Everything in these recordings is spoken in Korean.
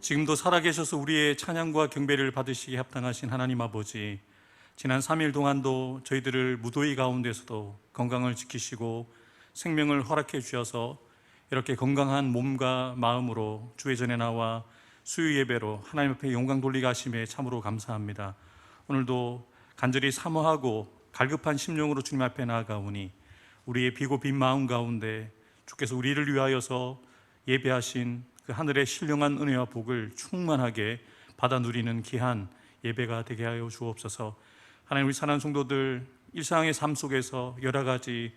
지금도 살아계셔서 우리의 찬양과 경배를 받으시기에 합당하신 하나님 아버지, 지난 3일 동안도 저희들을 무더위 가운데서도 건강을 지키시고 생명을 허락해 주셔서 이렇게 건강한 몸과 마음으로 주의 전에 나와 수요 예배로 하나님 앞에 영광 돌리게 하심에 참으로 감사합니다. 오늘도 간절히 사모하고 갈급한 심령으로 주님 앞에 나아가오니 우리의 비고 빈 마음 가운데 주께서 우리를 위하여서 예배하신 그 하늘의 신령한 은혜와 복을 충만하게 받아 누리는 귀한 예배가 되게 하여 주옵소서. 하나님, 우리 사랑하는 성도들 일상의 삶 속에서 여러 가지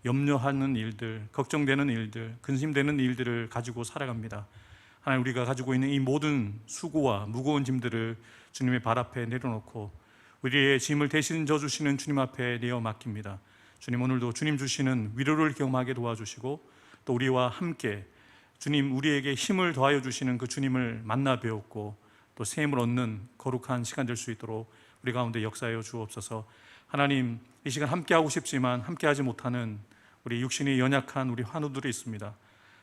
염려하는 일들, 걱정되는 일들, 근심되는 일들을 가지고 살아갑니다. 하나님, 우리가 가지고 있는 이 모든 수고와 무거운 짐들을 주님의 발 앞에 내려놓고 우리의 짐을 대신 져주시는 주님 앞에 내어 맡깁니다. 주님, 오늘도 주님 주시는 위로를 경험하게 도와주시고 또 우리와 함께 주님, 우리에게 힘을 더하여 주시는 그 주님을 만나 배웠고 또 새 힘을 얻는 거룩한 시간 될 수 있도록 우리 가운데 역사하여 주옵소서. 하나님, 이 시간 함께하고 싶지만 함께하지 못하는 우리 육신이 연약한 우리 환우들이 있습니다.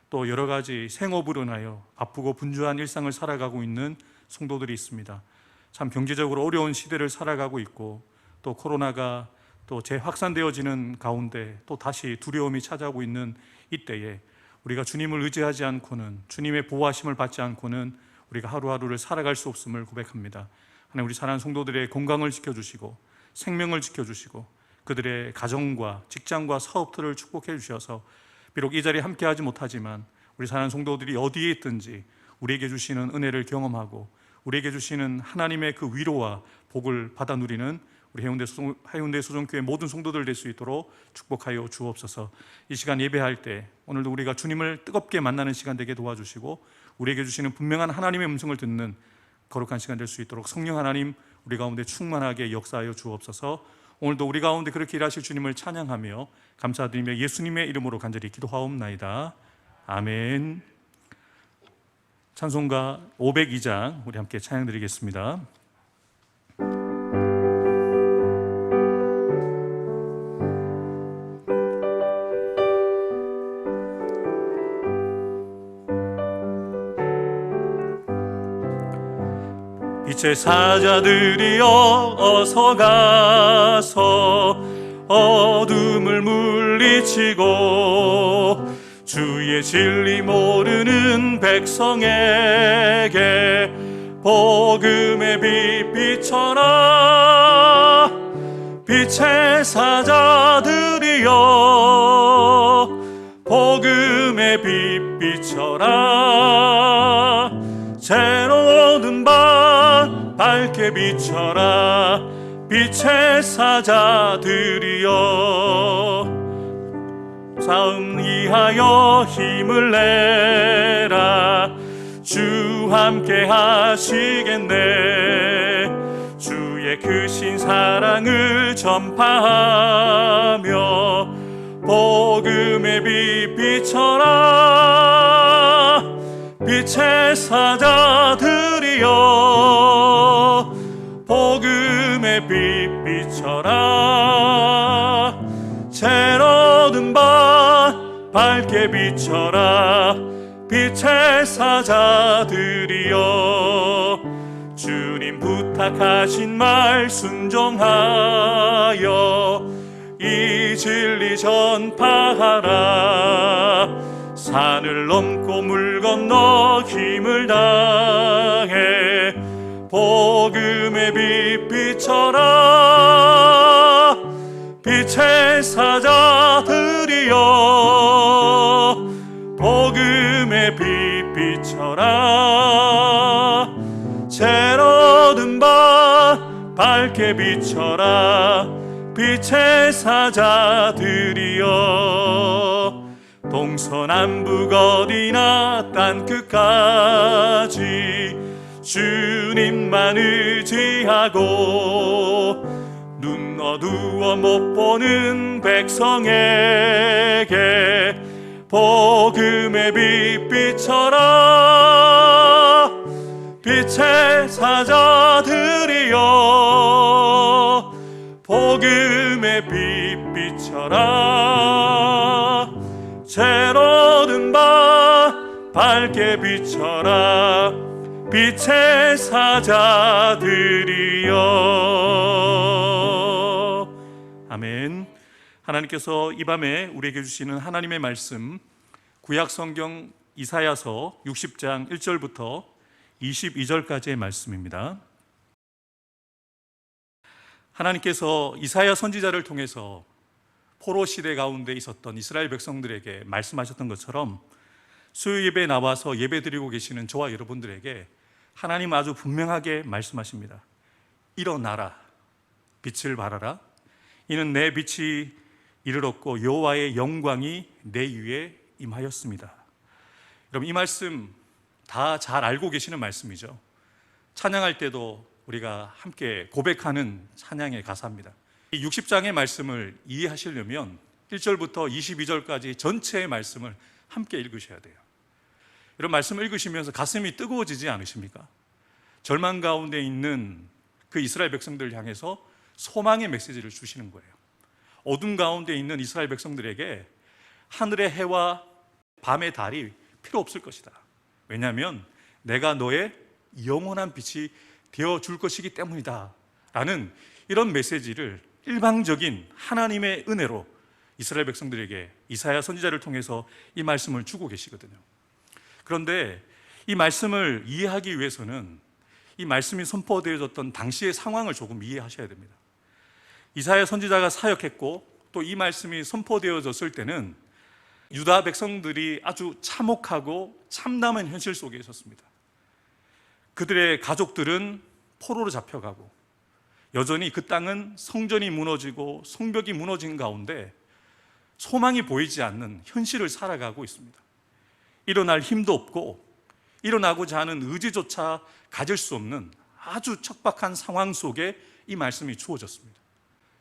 또 여러 가지 생업으로 인하여 바쁘고 분주한 일상을 살아가고 있는 성도들이 있습니다. 참 경제적으로 어려운 시대를 살아가고 있고 또 코로나가 또 재확산되어지는 가운데 또 다시 두려움이 찾아오고 있는 이때에 우리가 주님을 의지하지 않고는, 주님의 보호하심을 받지 않고는 우리가 하루하루를 살아갈 수 없음을 고백합니다. 하나님, 우리 사랑하는 성도들의 건강을 지켜주시고 생명을 지켜주시고 그들의 가정과 직장과 사업들을 축복해 주셔서 비록 이 자리에 함께하지 못하지만 우리 사랑하는 성도들이 어디에 있든지 우리에게 주시는 은혜를 경험하고 우리에게 주시는 하나님의 그 위로와 복을 받아 누리는 우리 해운대 소정교회 모든 성도들 될 수 있도록 축복하여 주옵소서. 이 시간 예배할 때 오늘도 우리가 주님을 뜨겁게 만나는 시간 되게 도와주시고 우리에게 주시는 분명한 하나님의 음성을 듣는 거룩한 시간 될 수 있도록 성령 하나님 우리 가운데 충만하게 역사하여 주옵소서. 오늘도 우리 가운데 그렇게 일하실 주님을 찬양하며 감사드리며 예수님의 이름으로 간절히 기도하옵나이다. 아멘. 찬송가 502장 우리 함께 찬양드리겠습니다. 빛의 사자들이여 어서 가서 어둠을 물리치고 주의 진리 모르는 백성에게 복음의 빛 비춰라. 빛의 사자들이여 복음의 빛 비춰라. 새로운 밤 밝게 비춰라. 빛의 사자들이여 싸움 위하여 힘을 내라. 주 함께 하시겠네. 주의 크신 사랑을 전파하며 복음의 빛 비춰라. 빛의 사자들이여 복음의 빛 비춰라. 새로운 밤 밝게 비춰라. 빛의 사자들이여 주님 부탁하신 말 순종하여 이 진리 전파하라. 산을 넘고 물 건너 힘을 다해 복음의 빛 비춰라. 빛의 사자들이여 복음의 빛 비춰라. 새로운 밤 밝게 비춰라. 빛의 사자들이여 동서남북 어디나 땅끝까지 주님만 의지하고 눈 어두워 못 보는 백성에게 복음의 빛 비춰라. 빛의 사자들이여 복음의 빛 비춰라. 새로운 밤 밝게 비춰라. 빛의 사자들이여. 아멘. 하나님께서 이 밤에 우리에게 주시는 하나님의 말씀, 구약 성경 이사야서 60장 1절부터 22절까지의 말씀입니다. 하나님께서 이사야 선지자를 통해서 포로 시대 가운데 있었던 이스라엘 백성들에게 말씀하셨던 것처럼 수요 예배에 나와서 예배드리고 계시는 저와 여러분들에게 하나님 아주 분명하게 말씀하십니다. 일어나라, 빛을 발하라. 이는 내 빛이 이르렀고 여호와의 영광이 내 위에 임하였습니다. 여러분, 이 말씀 다 잘 알고 계시는 말씀이죠. 찬양할 때도 우리가 함께 고백하는 찬양의 가사입니다. 이 60장의 말씀을 이해하시려면 1절부터 22절까지 전체의 말씀을 함께 읽으셔야 돼요. 이런 말씀을 읽으시면서 가슴이 뜨거워지지 않으십니까? 절망 가운데 있는 그 이스라엘 백성들을 향해서 소망의 메시지를 주시는 거예요. 어둠 가운데 있는 이스라엘 백성들에게 하늘의 해와 밤의 달이 필요 없을 것이다. 왜냐하면 내가 너의 영원한 빛이 되어줄 것이기 때문이다 라는 이런 메시지를 일방적인 하나님의 은혜로 이스라엘 백성들에게 이사야 선지자를 통해서 이 말씀을 주고 계시거든요. 그런데 이 말씀을 이해하기 위해서는 이 말씀이 선포되어졌던 당시의 상황을 조금 이해하셔야 됩니다. 이사야 선지자가 사역했고 또 이 말씀이 선포되어졌을 때는 유다 백성들이 아주 참혹하고 참담한 현실 속에 있었습니다. 그들의 가족들은 포로로 잡혀가고 여전히 그 땅은 성전이 무너지고 성벽이 무너진 가운데 소망이 보이지 않는 현실을 살아가고 있습니다. 일어날 힘도 없고 일어나고자 하는 의지조차 가질 수 없는 아주 척박한 상황 속에 이 말씀이 주어졌습니다.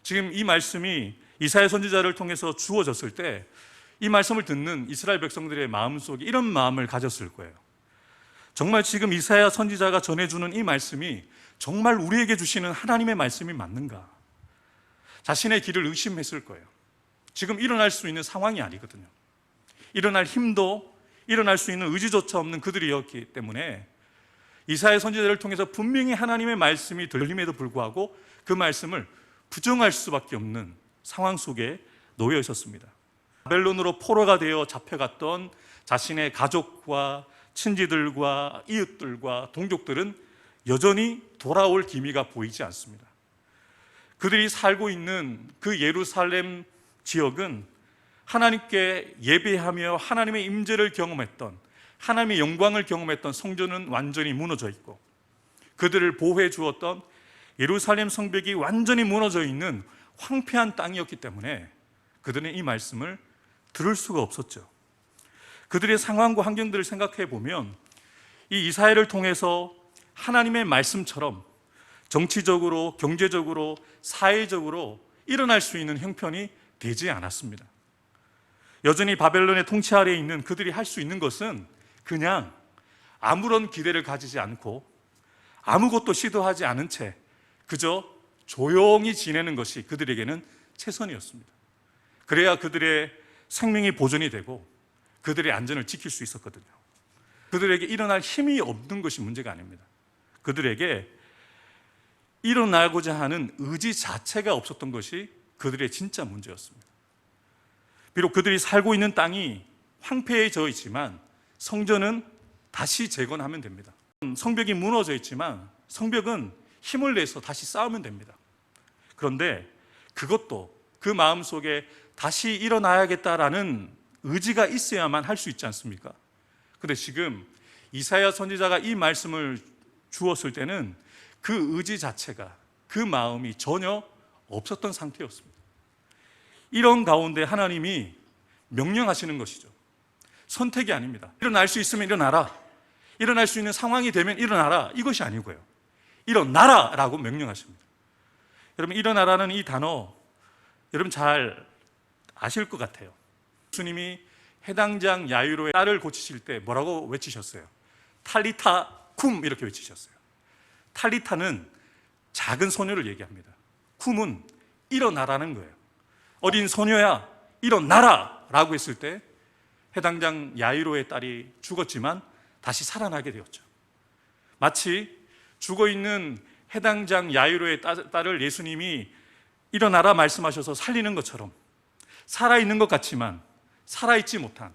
지금 이 말씀이 이사야 선지자를 통해서 주어졌을 때 이 말씀을 듣는 이스라엘 백성들의 마음속에 이런 마음을 가졌을 거예요. 정말 지금 이사야 선지자가 전해주는 이 말씀이 정말 우리에게 주시는 하나님의 말씀이 맞는가? 자신의 길을 의심했을 거예요. 지금 일어날 수 있는 상황이 아니거든요. 일어날 힘도 일어날 수 있는 의지조차 없는 그들이었기 때문에 이사야 선지자를 통해서 분명히 하나님의 말씀이 들림에도 불구하고 그 말씀을 부정할 수밖에 없는 상황 속에 놓여 있었습니다. 바벨론으로 포로가 되어 잡혀갔던 자신의 가족과 친지들과 이웃들과 동족들은 여전히 돌아올 기미가 보이지 않습니다. 그들이 살고 있는 그 예루살렘 지역은 하나님께 예배하며 하나님의 임재를 경험했던, 하나님의 영광을 경험했던 성전은 완전히 무너져 있고 그들을 보호해 주었던 예루살렘 성벽이 완전히 무너져 있는 황폐한 땅이었기 때문에 그들은 이 말씀을 들을 수가 없었죠. 그들의 상황과 환경들을 생각해 보면 이 이사야를 통해서 하나님의 말씀처럼 정치적으로, 경제적으로, 사회적으로 일어날 수 있는 형편이 되지 않았습니다. 여전히 바벨론의 통치 아래에 있는 그들이 할 수 있는 것은 그냥 아무런 기대를 가지지 않고 아무것도 시도하지 않은 채 그저 조용히 지내는 것이 그들에게는 최선이었습니다. 그래야 그들의 생명이 보존이 되고 그들의 안전을 지킬 수 있었거든요. 그들에게 일어날 힘이 없는 것이 문제가 아닙니다. 그들에게 일어나고자 하는 의지 자체가 없었던 것이 그들의 진짜 문제였습니다. 비록 그들이 살고 있는 땅이 황폐해져 있지만 성전은 다시 재건하면 됩니다. 성벽이 무너져 있지만 성벽은 힘을 내서 다시 쌓으면 됩니다. 그런데 그것도 그 마음속에 다시 일어나야겠다라는 의지가 있어야만 할 수 있지 않습니까? 그런데 지금 이사야 선지자가 이 말씀을 주었을 때는 그 의지 자체가, 그 마음이 전혀 없었던 상태였습니다. 이런 가운데 하나님이 명령하시는 것이죠. 선택이 아닙니다. 일어날 수 있으면 일어나라. 일어날 수 있는 상황이 되면 일어나라. 이것이 아니고요. 일어나라 라고 명령하십니다. 여러분, 일어나라는 이 단어 여러분 잘 아실 것 같아요. 예수님이 해당장 야이로의 딸을 고치실 때 뭐라고 외치셨어요? 탈리타 쿰 이렇게 외치셨어요. 탈리타는 작은 소녀를 얘기합니다. 쿰은 일어나라는 거예요. 어린 소녀야 일어나라 라고 했을 때 해당장 야이로의 딸이 죽었지만 다시 살아나게 되었죠. 마치 죽어있는 해당장 야이로의 딸을 예수님이 일어나라 말씀하셔서 살리는 것처럼 살아있는 것 같지만 살아있지 못한,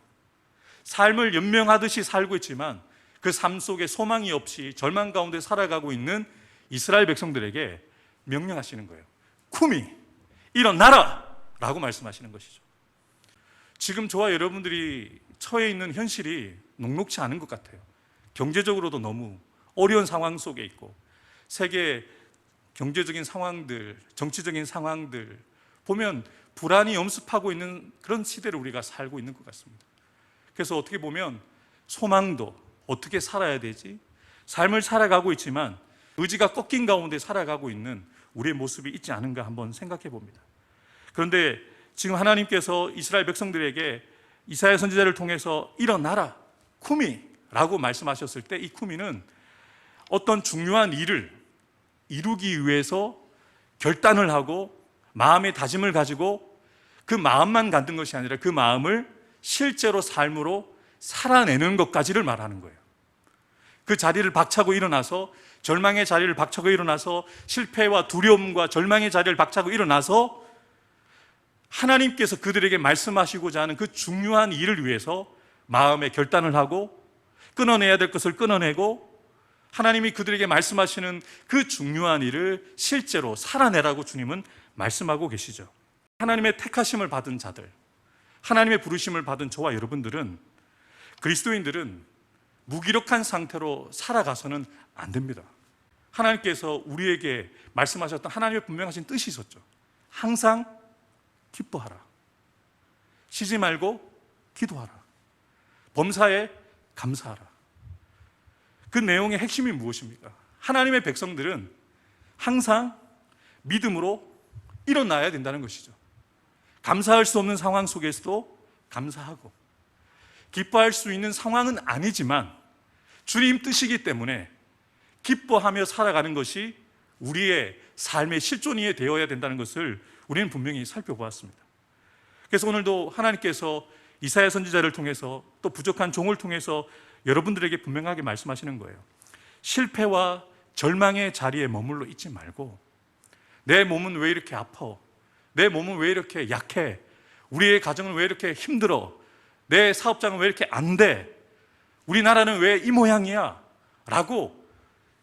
삶을 연명하듯이 살고 있지만 그 삶 속에 소망이 없이 절망 가운데 살아가고 있는 이스라엘 백성들에게 명령하시는 거예요. 쿠미, 일어나라! 라고 말씀하시는 것이죠. 지금 저와 여러분들이 처해 있는 현실이 녹록치 않은 것 같아요. 경제적으로도 너무 어려운 상황 속에 있고, 세계 경제적인 상황들, 정치적인 상황들 보면 불안이 엄습하고 있는 그런 시대를 우리가 살고 있는 것 같습니다. 그래서 어떻게 보면 소망도 어떻게 살아야 되지? 삶을 살아가고 있지만 의지가 꺾인 가운데 살아가고 있는 우리의 모습이 있지 않은가 한번 생각해 봅니다. 그런데 지금 하나님께서 이스라엘 백성들에게 이사야 선지자를 통해서 일어나라, 쿠미라고 말씀하셨을 때 이 쿠미는 어떤 중요한 일을 이루기 위해서 결단을 하고 마음의 다짐을 가지고 그 마음만 갖는 것이 아니라 그 마음을 실제로 삶으로 살아내는 것까지를 말하는 거예요. 그 자리를 박차고 일어나서, 절망의 자리를 박차고 일어나서, 실패와 두려움과 절망의 자리를 박차고 일어나서 하나님께서 그들에게 말씀하시고자 하는 그 중요한 일을 위해서 마음의 결단을 하고 끊어내야 될 것을 끊어내고 하나님이 그들에게 말씀하시는 그 중요한 일을 실제로 살아내라고 주님은 말씀하고 계시죠. 하나님의 택하심을 받은 자들, 하나님의 부르심을 받은 저와 여러분들은, 그리스도인들은 무기력한 상태로 살아가서는 안 됩니다. 하나님께서 우리에게 말씀하셨던 하나님의 분명하신 뜻이 있었죠. 항상 기뻐하라, 쉬지 말고 기도하라, 범사에 감사하라. 그 내용의 핵심이 무엇입니까? 하나님의 백성들은 항상 믿음으로 일어나야 된다는 것이죠. 감사할 수 없는 상황 속에서도 감사하고, 기뻐할 수 있는 상황은 아니지만 주님 뜻이기 때문에 기뻐하며 살아가는 것이 우리의 삶의 실존이 되어야 된다는 것을 우리는 분명히 살펴보았습니다. 그래서 오늘도 하나님께서 이사야 선지자를 통해서 또 부족한 종을 통해서 여러분들에게 분명하게 말씀하시는 거예요. 실패와 절망의 자리에 머물러 있지 말고, 내 몸은 왜 이렇게 아파? 내 몸은 왜 이렇게 약해? 우리의 가정은 왜 이렇게 힘들어? 내 사업장은 왜 이렇게 안 돼? 우리나라는 왜 이 모양이야? 라고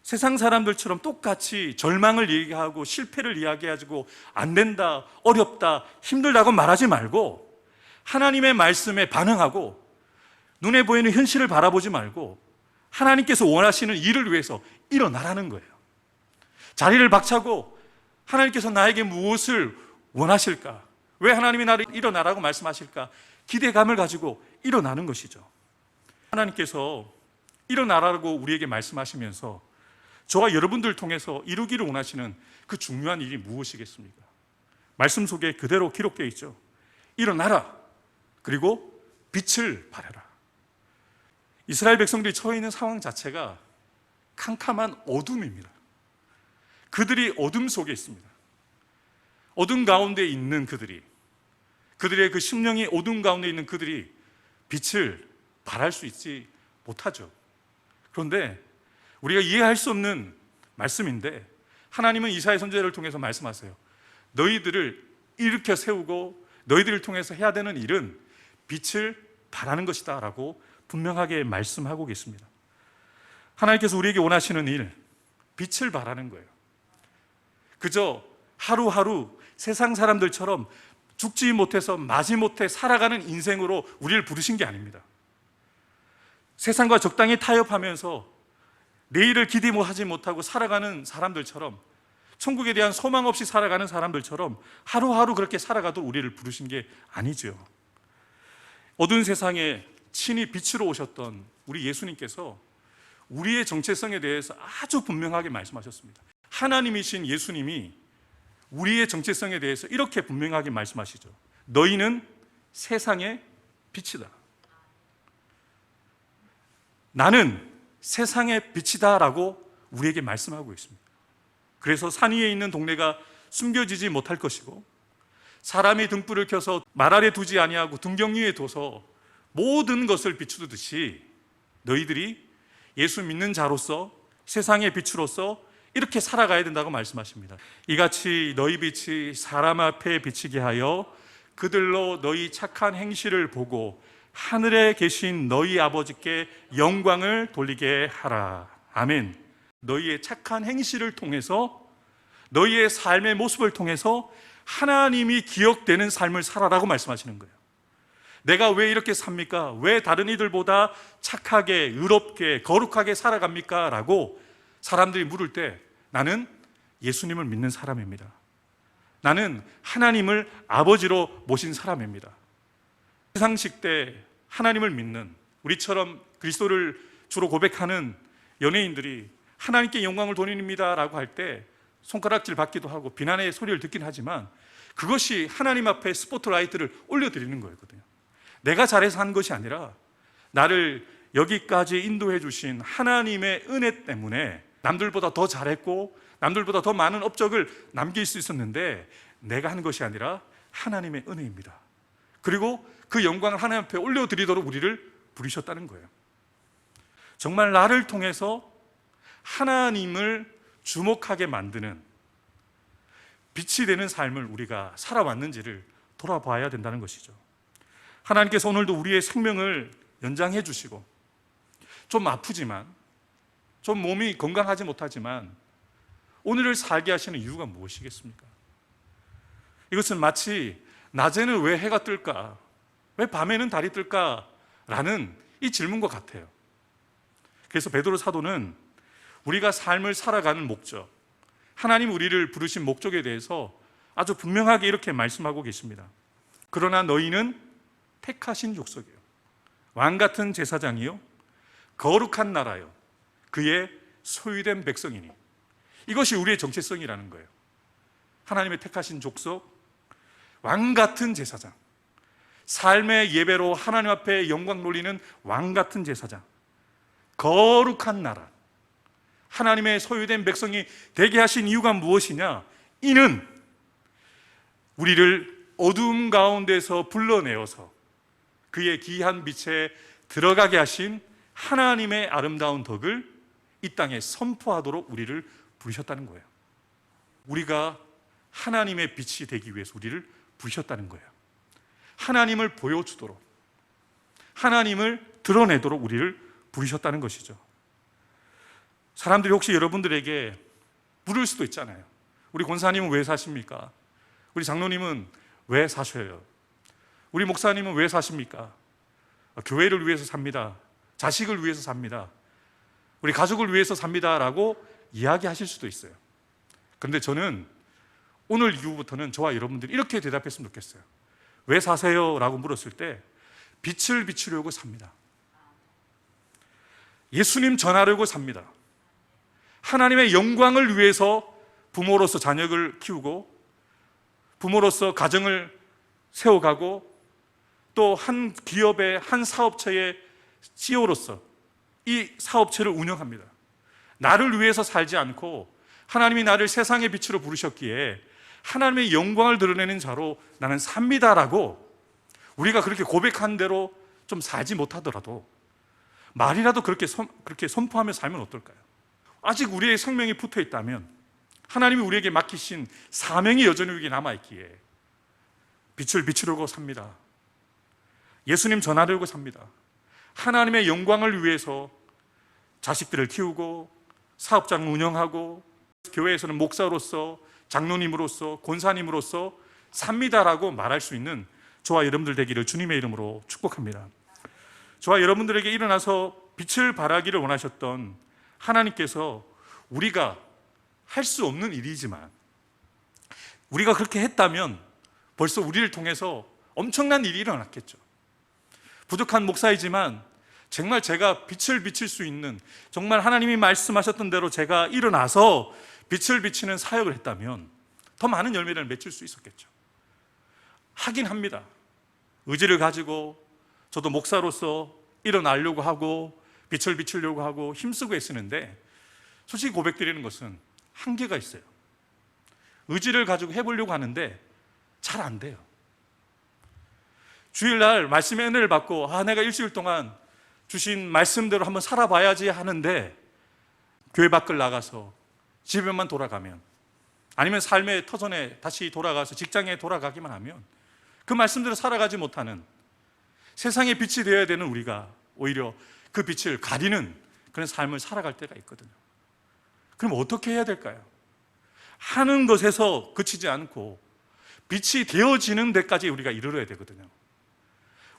세상 사람들처럼 똑같이 절망을 얘기하고 실패를 이야기하고 안 된다, 어렵다, 힘들다고 말하지 말고 하나님의 말씀에 반응하고 눈에 보이는 현실을 바라보지 말고 하나님께서 원하시는 일을 위해서 일어나라는 거예요. 자리를 박차고 하나님께서 나에게 무엇을 원하실까? 왜 하나님이 나를 일어나라고 말씀하실까? 기대감을 가지고 일어나는 것이죠. 하나님께서 일어나라고 우리에게 말씀하시면서 저와 여러분들 통해서 이루기를 원하시는 그 중요한 일이 무엇이겠습니까? 말씀 속에 그대로 기록되어 있죠. 일어나라, 그리고 빛을 발해라. 이스라엘 백성들이 처해 있는 상황 자체가 캄캄한 어둠입니다. 그들이 어둠 속에 있습니다. 어둠 가운데 있는 그들의 그 심령이 어둠 가운데 있는 그들이 빛을 발할 수 있지 못하죠. 그런데 우리가 이해할 수 없는 말씀인데 하나님은 이사야 선지자를 통해서 말씀하세요. 너희들을 일으켜 세우고 너희들을 통해서 해야 되는 일은 빛을 발하는 것이다 라고 분명하게 말씀하고 계십니다. 하나님께서 우리에게 원하시는 일, 빛을 발하는 거예요. 그저 하루하루 세상 사람들처럼 죽지 못해서 마지못해 살아가는 인생으로 우리를 부르신 게 아닙니다. 세상과 적당히 타협하면서 내일을 기대하지 못하고 살아가는 사람들처럼, 천국에 대한 소망 없이 살아가는 사람들처럼 하루하루 그렇게 살아가도록 우리를 부르신 게 아니죠. 어두운 세상에 친히 빛으로 오셨던 우리 예수님께서 우리의 정체성에 대해서 아주 분명하게 말씀하셨습니다. 하나님이신 예수님이 우리의 정체성에 대해서 이렇게 분명하게 말씀하시죠. 너희는 세상의 빛이다. 나는 세상의 빛이다 라고 우리에게 말씀하고 있습니다. 그래서 산 위에 있는 동네가 숨겨지지 못할 것이고, 사람이 등불을 켜서 말 아래 두지 아니하고 등경 위에 둬서 모든 것을 비추듯이 너희들이 예수 믿는 자로서 세상의 빛으로서 이렇게 살아가야 된다고 말씀하십니다. 이같이 너희 빛이 사람 앞에 비치게 하여 그들로 너희 착한 행실을 보고 하늘에 계신 너희 아버지께 영광을 돌리게 하라. 아멘. 너희의 착한 행실을 통해서, 너희의 삶의 모습을 통해서 하나님이 기억되는 삶을 살아라고 말씀하시는 거예요. 내가 왜 이렇게 삽니까? 왜 다른 이들보다 착하게, 의롭게, 거룩하게 살아갑니까? 라고 사람들이 물을 때 나는 예수님을 믿는 사람입니다. 나는 하나님을 아버지로 모신 사람입니다. 시상식 때 하나님을 믿는, 우리처럼 그리스도를 주로 고백하는 연예인들이 하나님께 영광을 돌립니다 라고 할 때 손가락질 받기도 하고 비난의 소리를 듣긴 하지만 그것이 하나님 앞에 스포트라이트를 올려드리는 거거든요. 내가 잘해서 한 것이 아니라 나를 여기까지 인도해 주신 하나님의 은혜 때문에 남들보다 더 잘했고 남들보다 더 많은 업적을 남길 수 있었는데 내가 한 것이 아니라 하나님의 은혜입니다. 그리고 그 영광을 하나님 앞에 올려드리도록 우리를 부르셨다는 거예요. 정말 나를 통해서 하나님을 주목하게 만드는 빛이 되는 삶을 우리가 살아왔는지를 돌아봐야 된다는 것이죠. 하나님께서 오늘도 우리의 생명을 연장해 주시고 좀 아프지만, 좀 몸이 건강하지 못하지만 오늘을 살게 하시는 이유가 무엇이겠습니까? 이것은 마치 낮에는 왜 해가 뜰까? 왜 밤에는 달이 뜰까? 라는 이 질문과 같아요. 그래서 베드로 사도는 우리가 삶을 살아가는 목적, 하나님 우리를 부르신 목적에 대해서 아주 분명하게 이렇게 말씀하고 계십니다. 그러나 너희는 택하신 족속이요, 왕같은 제사장이요, 거룩한 나라요, 그의 소유된 백성이니. 이것이 우리의 정체성이라는 거예요. 하나님의 택하신 족속, 왕같은 제사장, 삶의 예배로 하나님 앞에 영광 돌리는 왕같은 제사장, 거룩한 나라, 하나님의 소유된 백성이 되게 하신 이유가 무엇이냐? 이는 우리를 어두움 가운데서 불러내어서 그의 귀한 빛에 들어가게 하신 하나님의 아름다운 덕을 이 땅에 선포하도록 우리를 부르셨다는 거예요. 우리가 하나님의 빛이 되기 위해서 우리를 부르셨다는 거예요. 하나님을 보여주도록, 하나님을 드러내도록 우리를 부르셨다는 것이죠. 사람들이 혹시 여러분들에게 물을 수도 있잖아요. 우리 권사님은 왜 사십니까? 우리 장로님은 왜 사셔요? 우리 목사님은 왜 사십니까? 교회를 위해서 삽니다. 자식을 위해서 삽니다. 우리 가족을 위해서 삽니다 라고 이야기하실 수도 있어요. 그런데 저는 오늘 이후부터는 저와 여러분들이 이렇게 대답했으면 좋겠어요. 왜 사세요? 라고 물었을 때 빛을 비추려고 삽니다. 예수님 전하려고 삽니다. 하나님의 영광을 위해서 부모로서 자녀를 키우고 부모로서 가정을 세워가고 또 한 기업의 한 사업체의 CEO로서 이 사업체를 운영합니다. 나를 위해서 살지 않고 하나님이 나를 세상의 빛으로 부르셨기에 하나님의 영광을 드러내는 자로 나는 삽니다라고 우리가 그렇게 고백한 대로 좀 살지 못하더라도 말이라도 그렇게 선포하며 살면 어떨까요? 아직 우리의 생명이 붙어 있다면 하나님이 우리에게 맡기신 사명이 여전히 우리에게 남아있기에 빛을 비추려고 삽니다. 예수님 전하려고 삽니다. 하나님의 영광을 위해서 자식들을 키우고 사업장을 운영하고 교회에서는 목사로서 장로님으로서 권사님으로서 삽니다라고 말할 수 있는 저와 여러분들 되기를 주님의 이름으로 축복합니다. 저와 여러분들에게 일어나서 빛을 발하기를 원하셨던 하나님께서 우리가 할 수 없는 일이지만 우리가 그렇게 했다면 벌써 우리를 통해서 엄청난 일이 일어났겠죠. 부족한 목사이지만 정말 제가 빛을 비칠 수 있는, 정말 하나님이 말씀하셨던 대로 제가 일어나서 빛을 비치는 사역을 했다면 더 많은 열매를 맺을 수 있었겠죠. 하긴 합니다. 의지를 가지고 저도 목사로서 일어나려고 하고 빛을 비추려고 하고 힘쓰고 애쓰는데 솔직히 고백드리는 것은 한계가 있어요. 의지를 가지고 해보려고 하는데 잘 안 돼요. 주일날 말씀의 은혜를 받고 내가 일주일 동안 주신 말씀대로 한번 살아봐야지 하는데 교회 밖을 나가서 집에만 돌아가면, 아니면 삶의 터전에 다시 돌아가서 직장에 돌아가기만 하면 그 말씀대로 살아가지 못하는, 세상의 빛이 되어야 되는 우리가 오히려 그 빛을 가리는 그런 삶을 살아갈 때가 있거든요. 그럼 어떻게 해야 될까요? 하는 것에서 그치지 않고 빛이 되어지는 데까지 우리가 이르러야 되거든요.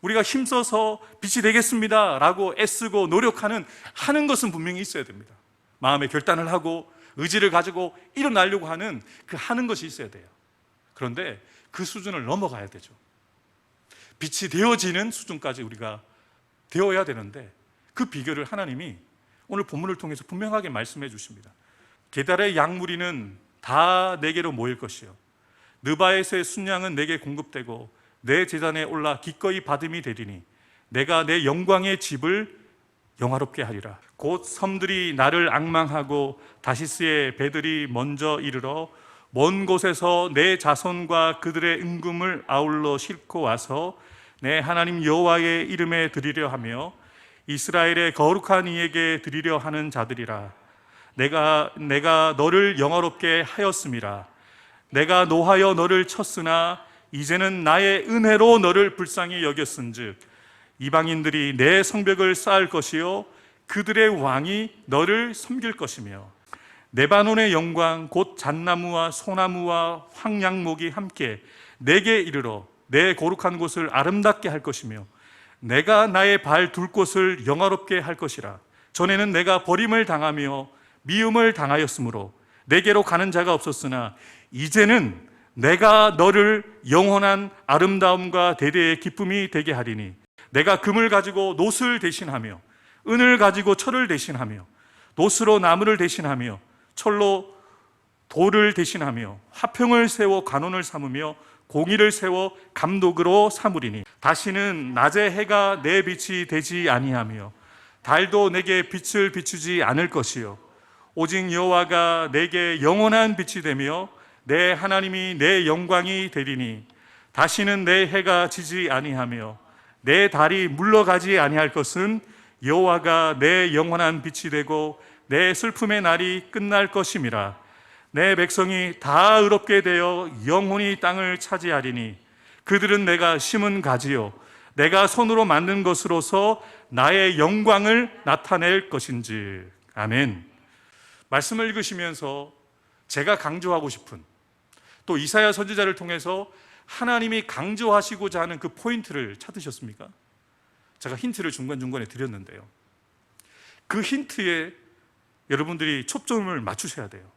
우리가 힘써서 빛이 되겠습니다 라고 애쓰고 노력하는, 하는 것은 분명히 있어야 됩니다. 마음의 결단을 하고 의지를 가지고 일어나려고 하는 그 하는 것이 있어야 돼요. 그런데 그 수준을 넘어가야 되죠. 빛이 되어지는 수준까지 우리가 되어야 되는데, 그 비결을 하나님이 오늘 본문을 통해서 분명하게 말씀해 주십니다. 게달의 양무리는 다 내게로 모일 것이요, 느바에서의 순양은 내게 공급되고 내 제단에 올라 기꺼이 받음이 되리니 내가 내 영광의 집을 영화롭게 하리라. 곧 섬들이 나를 앙망하고 다시스의 배들이 먼저 이르러 먼 곳에서 내 자손과 그들의 임금을 아울러 싣고 와서 내 하나님 여호와의 이름에 드리려 하며 이스라엘의 거룩한 이에게 드리려 하는 자들이라. 내가 너를 영화롭게 하였음이라. 내가 노하여 너를 쳤으나 이제는 나의 은혜로 너를 불쌍히 여겼은즉 이방인들이 내 성벽을 쌓을 것이요 그들의 왕이 너를 섬길 것이며 레바논의 영광 곧 잣나무와 소나무와 황양목이 함께 내게 이르러 내 거룩한 곳을 아름답게 할 것이며 내가 나의 발 둘 곳을 영화롭게 할 것이라. 전에는 내가 버림을 당하며 미움을 당하였으므로 내게로 가는 자가 없었으나 이제는 내가 너를 영원한 아름다움과 대대의 기쁨이 되게 하리니 내가 금을 가지고 노스를 대신하며 은을 가지고 철을 대신하며 노스로 나무를 대신하며 철로 돌을 대신하며 화평을 세워 간원을 삼으며 공의를 세워 감독으로 삼으리니 다시는 낮에 해가 내 빛이 되지 아니하며 달도 내게 빛을 비추지 않을 것이요 오직 여호와가 내게 영원한 빛이 되며 내 하나님이 내 영광이 되리니 다시는 내 해가 지지 아니하며 내 달이 물러가지 아니할 것은 여호와가 내 영원한 빛이 되고 내 슬픔의 날이 끝날 것임이라. 내 백성이 다 의롭게 되어 영원히 땅을 차지하리니 그들은 내가 심은 가지요 내가 손으로 만든 것으로서 나의 영광을 나타낼 것인지. 아멘. 말씀을 읽으시면서 제가 강조하고 싶은, 또 이사야 선지자를 통해서 하나님이 강조하시고자 하는 그 포인트를 찾으셨습니까? 제가 힌트를 중간중간에 드렸는데요, 그 힌트에 여러분들이 초점을 맞추셔야 돼요.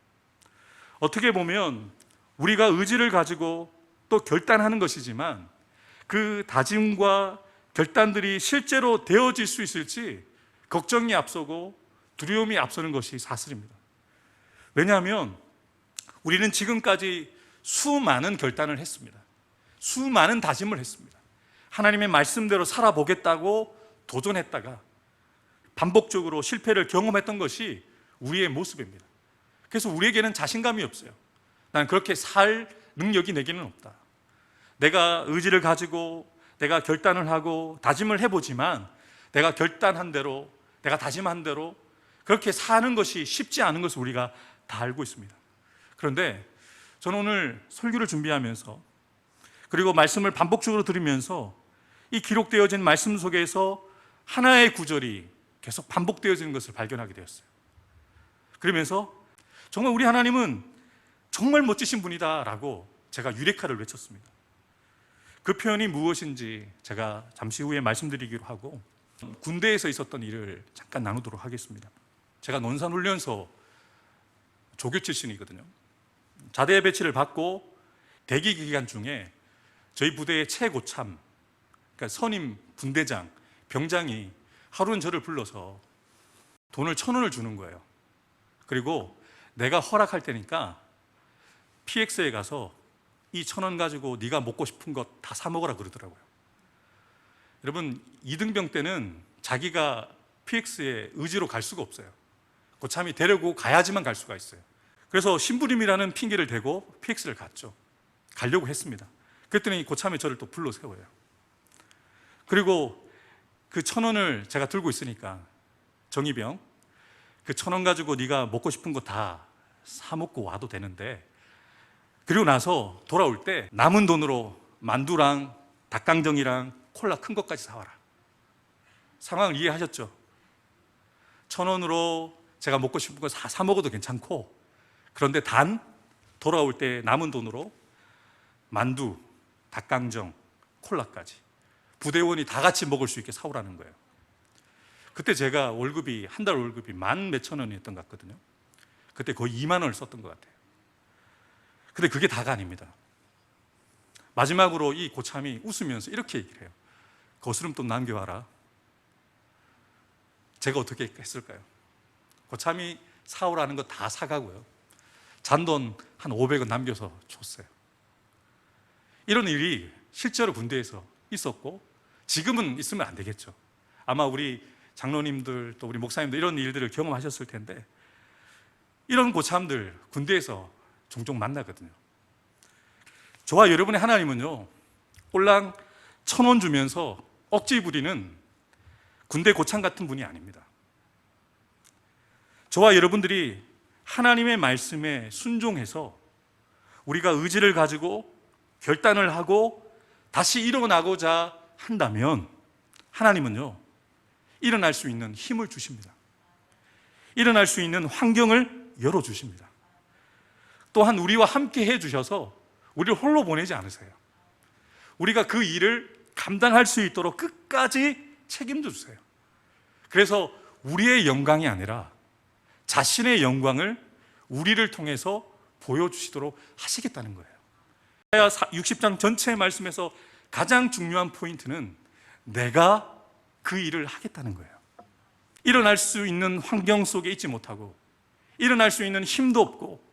어떻게 보면 우리가 의지를 가지고 또 결단하는 것이지만 그 다짐과 결단들이 실제로 되어질 수 있을지 걱정이 앞서고 두려움이 앞서는 것이 사실입니다. 왜냐하면 우리는 지금까지 수많은 결단을 했습니다. 수많은 다짐을 했습니다. 하나님의 말씀대로 살아보겠다고 도전했다가 반복적으로 실패를 경험했던 것이 우리의 모습입니다. 그래서 우리에게는 자신감이 없어요. 난 그렇게 살 능력이 내게는 없다. 내가 의지를 가지고 내가 결단을 하고 다짐을 해보지만 내가 결단한 대로, 내가 다짐한 대로 그렇게 사는 것이 쉽지 않은 것을 우리가 다 알고 있습니다. 그런데 저는 오늘 설교를 준비하면서 그리고 말씀을 반복적으로 들으면서 이 기록되어진 말씀 속에서 하나의 구절이 계속 반복되어지는 것을 발견하게 되었어요. 그러면서 정말 우리 하나님은 정말 멋지신 분이다 라고 제가 유레카를 외쳤습니다. 그 표현이 무엇인지 제가 잠시 후에 말씀드리기로 하고 군대에서 있었던 일을 잠깐 나누도록 하겠습니다. 제가 논산훈련소 조교 출신이거든요. 자대 배치를 받고 대기 기간 중에 저희 부대의 최고참, 그러니까 선임 분대장, 병장이 하루는 저를 불러서 돈을 1,000원을 주는 거예요. 그리고 내가 허락할 테니까 PX에 가서 이 1,000원 가지고 네가 먹고 싶은 것 다 사 먹으라 그러더라고요. 여러분, 이등병 때는 자기가 PX에 의지로 갈 수가 없어요. 고참이 데리고 가야지만 갈 수가 있어요. 그래서 심부름이라는 핑계를 대고 PX를 갔죠. 가려고 했습니다. 그랬더니 고참이 저를 또 불러 세워요. 그리고 그 1,000원을 제가 들고 있으니까 정의병, 그 1,000원 가지고 네가 먹고 싶은 거 다 사 먹고 와도 되는데, 그리고 나서 돌아올 때 남은 돈으로 만두랑 닭강정이랑 콜라 큰 것까지 사와라. 상황을 이해하셨죠? 1,000원으로 제가 먹고 싶은 거 사 먹어도 괜찮고, 그런데 단 돌아올 때 남은 돈으로 만두, 닭강정, 콜라까지 부대원이 다 같이 먹을 수 있게 사오라는 거예요. 그때 제가 월급이, 한 달 월급이 10,000몇천 원이었던 것 같거든요. 그때 거의 2만 원을 썼던 것 같아요. 근데 그게 다가 아닙니다. 마지막으로 이 고참이 웃으면서 이렇게 얘기를 해요. 거스름 돈 남겨와라. 제가 어떻게 했을까요? 고참이 사오라는 거 다 사가고요, 잔돈 한 500원 남겨서 줬어요. 이런 일이 실제로 군대에서 있었고, 지금은 있으면 안 되겠죠. 아마 우리 장로님들 또 우리 목사님들 이런 일들을 경험하셨을 텐데, 이런 고참들 군대에서 종종 만나거든요. 저와 여러분의 하나님은요, 꼴랑 1,000원 주면서 억지 부리는 군대 고참 같은 분이 아닙니다. 저와 여러분들이 하나님의 말씀에 순종해서 우리가 의지를 가지고 결단을 하고 다시 일어나고자 한다면, 하나님은요, 일어날 수 있는 힘을 주십니다. 일어날 수 있는 환경을 열어주십니다. 또한 우리와 함께 해주셔서 우리를 홀로 보내지 않으세요. 우리가 그 일을 감당할 수 있도록 끝까지 책임져 주세요. 그래서 우리의 영광이 아니라 자신의 영광을 우리를 통해서 보여주시도록 하시겠다는 거예요. 이사야 60장 전체의 말씀에서 가장 중요한 포인트는 내가 그 일을 하겠다는 거예요. 일어날 수 있는 환경 속에 있지 못하고, 일어날 수 있는 힘도 없고,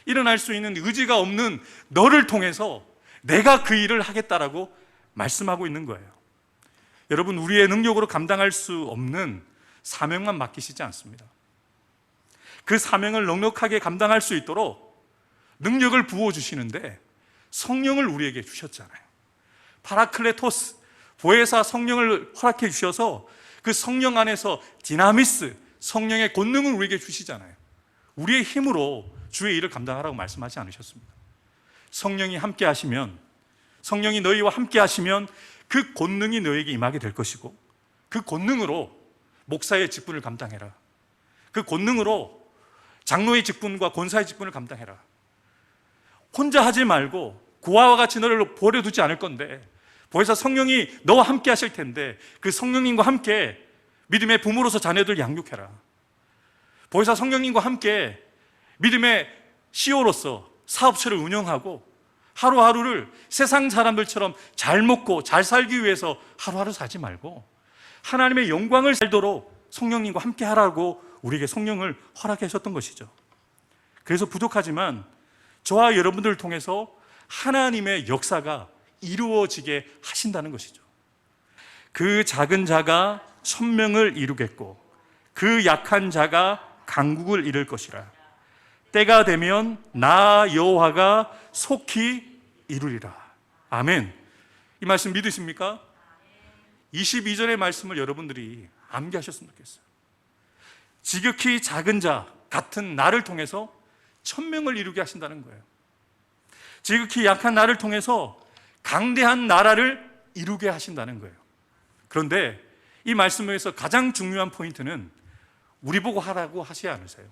일어날 수 있는 의지가 없는 너를 통해서 내가 그 일을 하겠다라고 말씀하고 있는 거예요. 여러분, 우리의 능력으로 감당할 수 없는 사명만 맡기시지 않습니다. 그 사명을 넉넉하게 감당할 수 있도록 능력을 부어주시는데 성령을 우리에게 주셨잖아요. 파라클레토스, 보혜사 성령을 허락해 주셔서 그 성령 안에서 디나미스, 성령의 권능을 우리에게 주시잖아요. 우리의 힘으로 주의 일을 감당하라고 말씀하지 않으셨습니다. 성령이 함께 하시면, 성령이 너희와 함께 하시면 그 권능이 너에게 임하게 될 것이고, 그 권능으로 목사의 직분을 감당해라. 그 권능으로 장로의 직분과 권사의 직분을 감당해라. 혼자 하지 말고 구하와 같이 너를 버려두지 않을 건데, 보혜사 성령이 너와 함께 하실 텐데 그 성령님과 함께 믿음의 부모로서 자녀들 양육해라. 보혜사 성령님과 함께 믿음의 CEO로서 사업체를 운영하고 하루하루를 세상 사람들처럼 잘 먹고 잘 살기 위해서 하루하루 살지 말고 하나님의 영광을 살도록 성령님과 함께 하라고 우리에게 성령을 허락해 주셨던 것이죠. 그래서 부족하지만 저와 여러분들을 통해서 하나님의 역사가 이루어지게 하신다는 것이죠. 그 작은 자가 천명을 이루겠고 그 약한 자가 강국을 이룰 것이라. 때가 되면 나 여호와가 속히 이루리라. 아멘. 이 말씀 믿으십니까? 22절의 말씀을 여러분들이 암기하셨으면 좋겠어요. 지극히 작은 자 같은 나를 통해서 천명을 이루게 하신다는 거예요. 지극히 약한 나를 통해서 강대한 나라를 이루게 하신다는 거예요. 그런데 이 말씀에서 가장 중요한 포인트는 우리 보고 하라고 하시지 않으세요.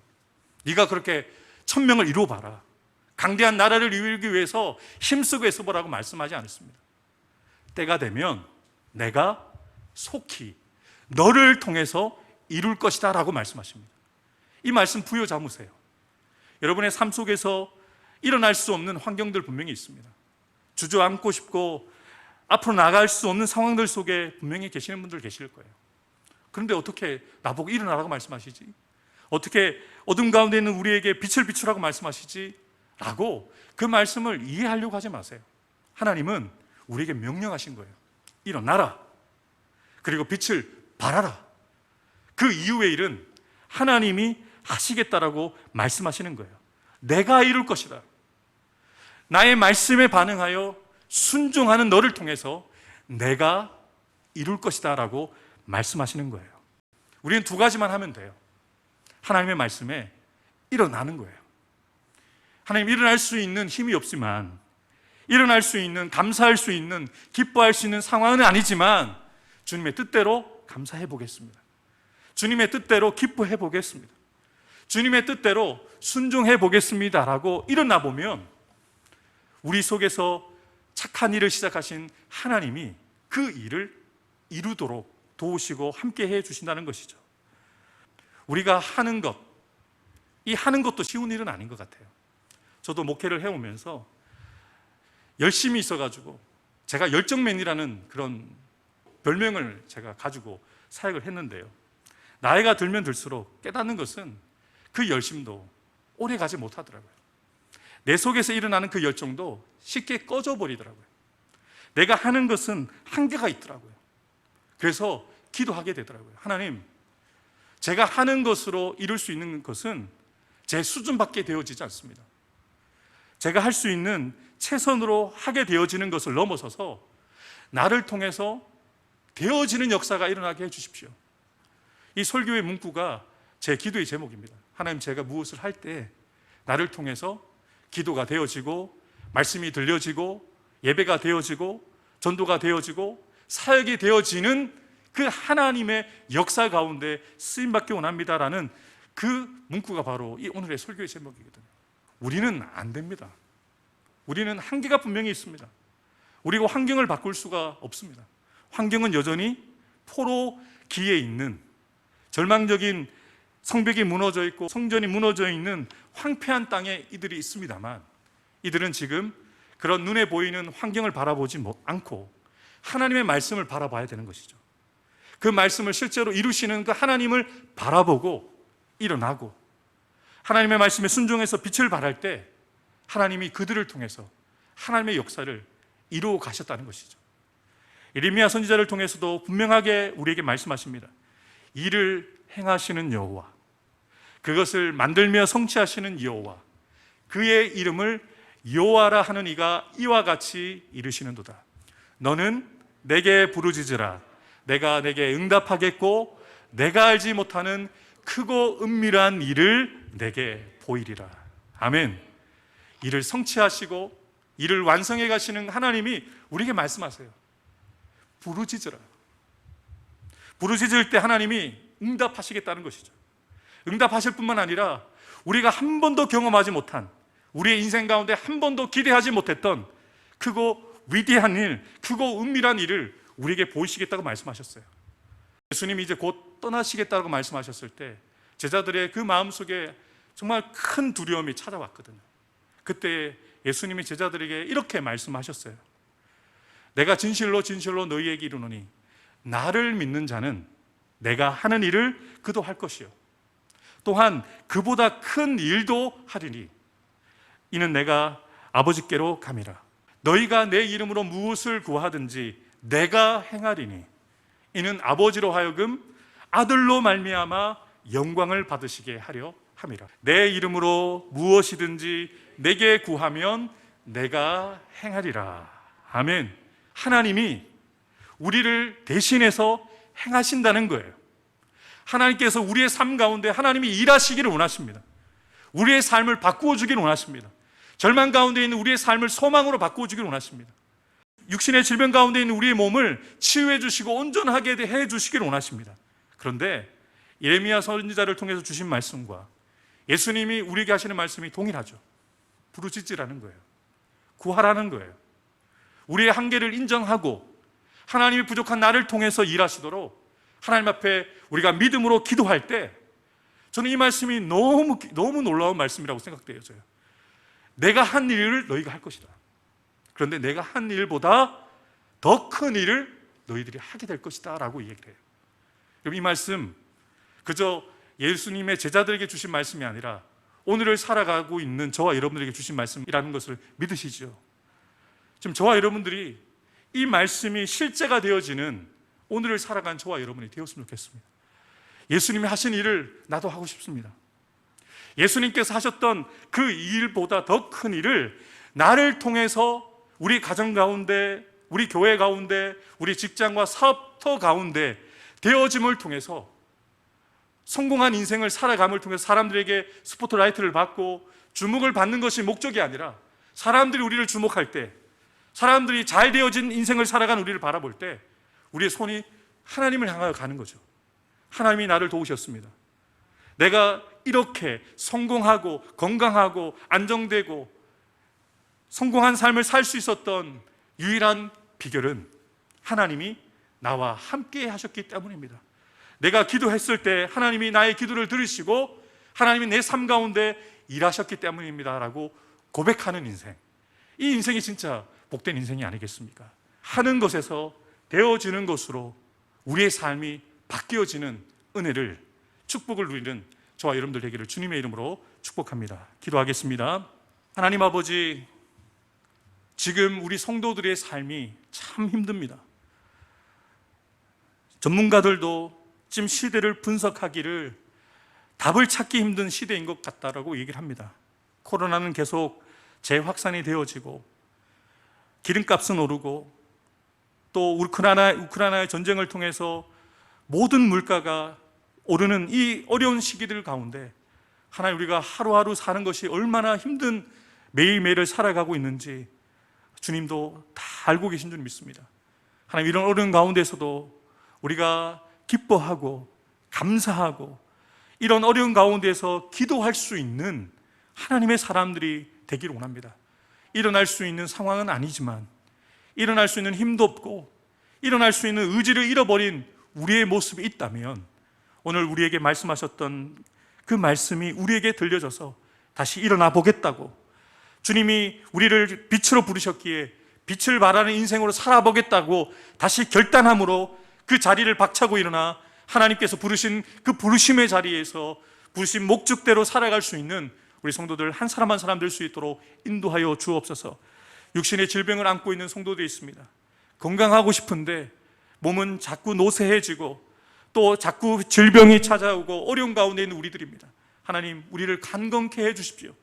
네가 그렇게 천명을 이루어봐라, 강대한 나라를 이루기 위해서 힘쓰고 애써보라고 말씀하지 않습니다. 때가 되면 내가 속히 너를 통해서 이룰 것이다 라고 말씀하십니다. 이 말씀 부여 잡으세요. 여러분의 삶 속에서 일어날 수 없는 환경들 분명히 있습니다. 주저앉고 싶고 앞으로 나갈 수 없는 상황들 속에 분명히 계시는 분들 계실 거예요. 그런데 어떻게 나보고 일어나라고 말씀하시지? 어떻게 어둠 가운데 있는 우리에게 빛을 비추라고 말씀하시지? 라고 그 말씀을 이해하려고 하지 마세요. 하나님은 우리에게 명령하신 거예요. 일어나라. 그리고 빛을 발하라. 그 이후의 일은 하나님이 하시겠다라고 말씀하시는 거예요. 내가 이룰 것이다. 나의 말씀에 반응하여 순종하는 너를 통해서 내가 이룰 것이다 라고 말씀하시는 거예요. 우리는 두 가지만 하면 돼요. 하나님의 말씀에 일어나는 거예요. 하나님, 일어날 수 있는 힘이 없지만, 일어날 수 있는, 감사할 수 있는, 기뻐할 수 있는 상황은 아니지만 주님의 뜻대로 감사해 보겠습니다. 주님의 뜻대로 기뻐해 보겠습니다. 주님의 뜻대로 순종해 보겠습니다 라고 일어나 보면 우리 속에서 착한 일을 시작하신 하나님이 그 일을 이루도록 도우시고 함께 해 주신다는 것이죠. 우리가 하는 것, 이 하는 것도 쉬운 일은 아닌 것 같아요. 저도 목회를 해오면서 열심히 있어가지고 제가 열정맨이라는 그런 별명을 제가 가지고 사역을 했는데요, 나이가 들면 들수록 깨닫는 것은 그 열심도 오래 가지 못하더라고요. 내 속에서 일어나는 그 열정도 쉽게 꺼져 버리더라고요. 내가 하는 것은 한계가 있더라고요. 그래서 기도하게 되더라고요. 하나님, 제가 하는 것으로 이룰 수 있는 것은 제 수준밖에 되어지지 않습니다. 제가 할 수 있는 최선으로 하게 되어지는 것을 넘어서서 나를 통해서 되어지는 역사가 일어나게 해주십시오. 이 설교의 문구가 제 기도의 제목입니다. 하나님, 제가 무엇을 할 때 나를 통해서 기도가 되어지고, 말씀이 들려지고, 예배가 되어지고, 전도가 되어지고, 사역이 되어지는 그 하나님의 역사 가운데 쓰임받기 원합니다라는 그 문구가 바로 이 오늘의 설교의 제목이거든요. 우리는 안 됩니다. 우리는 한계가 분명히 있습니다. 우리가 환경을 바꿀 수가 없습니다. 환경은 여전히 포로기에 있는, 절망적인 성벽이 무너져 있고 성전이 무너져 있는 황폐한 땅에 이들이 있습니다만, 이들은 지금 그런 눈에 보이는 환경을 바라보지 않고 하나님의 말씀을 바라봐야 되는 것이죠. 그 말씀을 실제로 이루시는 그 하나님을 바라보고 일어나고, 하나님의 말씀에 순종해서 빛을 발할 때 하나님이 그들을 통해서 하나님의 역사를 이루어 가셨다는 것이죠. 예레미야 선지자를 통해서도 분명하게 우리에게 말씀하십니다. 이를 행하시는 여호와, 그것을 만들며 성취하시는 여호와, 그의 이름을 여호와라 하는 이가 이와 같이 이르시는도다. 너는 내게 부르짖으라. 내가 내게 응답하겠고, 내가 알지 못하는 크고 은밀한 일을 내게 보이리라. 아멘. 이를 성취하시고 이를 완성해 가시는 하나님이 우리에게 말씀하세요. 부르짖으라. 부르짖을 때 하나님이 응답하시겠다는 것이죠. 응답하실 뿐만 아니라 우리가 한 번도 경험하지 못한, 우리의 인생 가운데 한 번도 기대하지 못했던 크고 위대한 일, 크고 은밀한 일을 우리에게 보이시겠다고 말씀하셨어요. 예수님이 이제 곧 떠나시겠다고 말씀하셨을 때 제자들의 그 마음속에 정말 큰 두려움이 찾아왔거든요. 그때 예수님이 제자들에게 이렇게 말씀하셨어요. 내가 진실로 진실로 너희에게 이르노니 나를 믿는 자는 내가 하는 일을 그도 할 것이요, 또한 그보다 큰 일도 하리니 이는 내가 아버지께로 감이라. 너희가 내 이름으로 무엇을 구하든지 내가 행하리니 이는 아버지로 하여금 아들로 말미암아 영광을 받으시게 하려 함이라. 내 이름으로 무엇이든지 내게 구하면 내가 행하리라. 아멘. 하나님이 우리를 대신해서 행하신다는 거예요. 하나님께서 우리의 삶 가운데 하나님이 일하시기를 원하십니다. 우리의 삶을 바꾸어 주기를 원하십니다. 절망 가운데 있는 우리의 삶을 소망으로 바꾸어 주기를 원하십니다. 육신의 질병 가운데 있는 우리의 몸을 치유해 주시고 온전하게 해 주시기를 원하십니다. 그런데 예레미야 선지자를 통해서 주신 말씀과 예수님이 우리에게 하시는 말씀이 동일하죠. 부르짖으라는 거예요. 구하라는 거예요. 우리의 한계를 인정하고 하나님이 부족한 나를 통해서 일하시도록 하나님 앞에 우리가 믿음으로 기도할 때, 저는 이 말씀이 너무 놀라운 말씀이라고 생각되어져요. 내가 한 일을 너희가 할 것이다. 그런데 내가 한 일보다 더 큰 일을 너희들이 하게 될 것이다 라고 얘기를 해요. 그럼 이 말씀 그저 예수님의 제자들에게 주신 말씀이 아니라 오늘을 살아가고 있는 저와 여러분들에게 주신 말씀이라는 것을 믿으시죠? 지금 저와 여러분들이 이 말씀이 실제가 되어지는 오늘을 살아간 저와 여러분이 되었으면 좋겠습니다. 예수님이 하신 일을 나도 하고 싶습니다. 예수님께서 하셨던 그 일보다 더 큰 일을 나를 통해서 우리 가정 가운데, 우리 교회 가운데, 우리 직장과 사업터 가운데 되어짐을 통해서 성공한 인생을 살아감을 통해서 사람들에게 스포트라이트를 받고 주목을 받는 것이 목적이 아니라, 사람들이 우리를 주목할 때, 사람들이 잘 되어진 인생을 살아간 우리를 바라볼 때 우리의 손이 하나님을 향하여 가는 거죠. 하나님이 나를 도우셨습니다. 내가 이렇게 성공하고 건강하고 안정되고 성공한 삶을 살 수 있었던 유일한 비결은 하나님이 나와 함께 하셨기 때문입니다. 내가 기도했을 때 하나님이 나의 기도를 들으시고 하나님이 내 삶 가운데 일하셨기 때문입니다 라고 고백하는 인생, 이 인생이 진짜 복된 인생이 아니겠습니까? 하는 것에서 되어지는 것으로 우리의 삶이 바뀌어지는 은혜를, 축복을 누리는 저와 여러분들 되기를 주님의 이름으로 축복합니다. 기도하겠습니다. 하나님 아버지, 지금 우리 성도들의 삶이 참 힘듭니다. 전문가들도 지금 시대를 분석하기를 답을 찾기 힘든 시대인 것 같다라고 얘기를 합니다. 코로나는 계속 재확산이 되어지고 기름값은 오르고 또 우크라이나의 전쟁을 통해서 모든 물가가 오르는 이 어려운 시기들 가운데 하나님, 우리가 하루하루 사는 것이 얼마나 힘든 매일매일을 살아가고 있는지 주님도 다 알고 계신 줄 믿습니다. 하나님, 이런 어려운 가운데서도 우리가 기뻐하고 감사하고 이런 어려운 가운데서 기도할 수 있는 하나님의 사람들이 되기를 원합니다. 일어날 수 있는 상황은 아니지만, 일어날 수 있는 힘도 없고 일어날 수 있는 의지를 잃어버린 우리의 모습이 있다면 오늘 우리에게 말씀하셨던 그 말씀이 우리에게 들려져서 다시 일어나 보겠다고, 주님이 우리를 빛으로 부르셨기에 빛을 발하는 인생으로 살아보겠다고 다시 결단함으로 그 자리를 박차고 일어나 하나님께서 부르신 그 부르심의 자리에서 부르신 목적대로 살아갈 수 있는 우리 성도들 한 사람 한 사람 될 수 있도록 인도하여 주옵소서. 육신의 질병을 안고 있는 성도들이 있습니다. 건강하고 싶은데 몸은 자꾸 노쇠해지고 또 자꾸 질병이 찾아오고 어려운 가운데 있는 우리들입니다. 하나님, 우리를 간건케 해주십시오.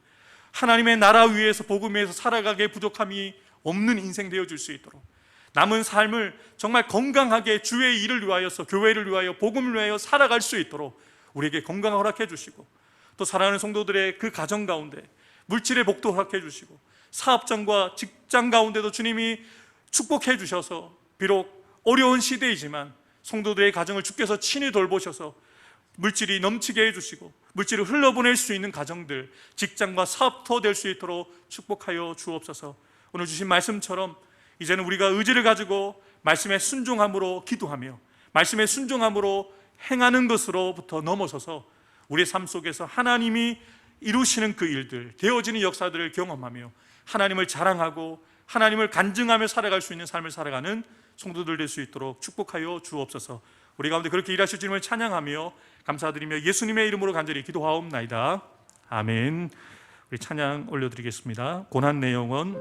하나님의 나라 위에서 복음 위에서 살아가기에 부족함이 없는 인생 되어줄 수 있도록, 남은 삶을 정말 건강하게 주의 일을 위하여서, 교회를 위하여, 복음을 위하여 살아갈 수 있도록 우리에게 건강을 허락해 주시고, 또 사랑하는 성도들의 그 가정 가운데 물질의 복도 허락해 주시고, 사업장과 직장 가운데도 주님이 축복해 주셔서 비록 어려운 시대이지만 성도들의 가정을 주께서 친히 돌보셔서 물질이 넘치게 해주시고 물질을 흘러보낼 수 있는 가정들, 직장과 사업터 될 수 있도록 축복하여 주옵소서. 오늘 주신 말씀처럼 이제는 우리가 의지를 가지고 말씀에 순종함으로 기도하며 말씀에 순종함으로 행하는 것으로부터 넘어서서 우리의 삶 속에서 하나님이 이루시는 그 일들, 되어지는 역사들을 경험하며 하나님을 자랑하고 하나님을 간증하며 살아갈 수 있는 삶을 살아가는 성도들 될 수 있도록 축복하여 주옵소서. 우리 가운데 그렇게 일하실 주님을 찬양하며 감사드리며 예수님의 이름으로 간절히 기도하옵나이다. 아멘. 우리 찬양 올려드리겠습니다. 고난 내 영혼.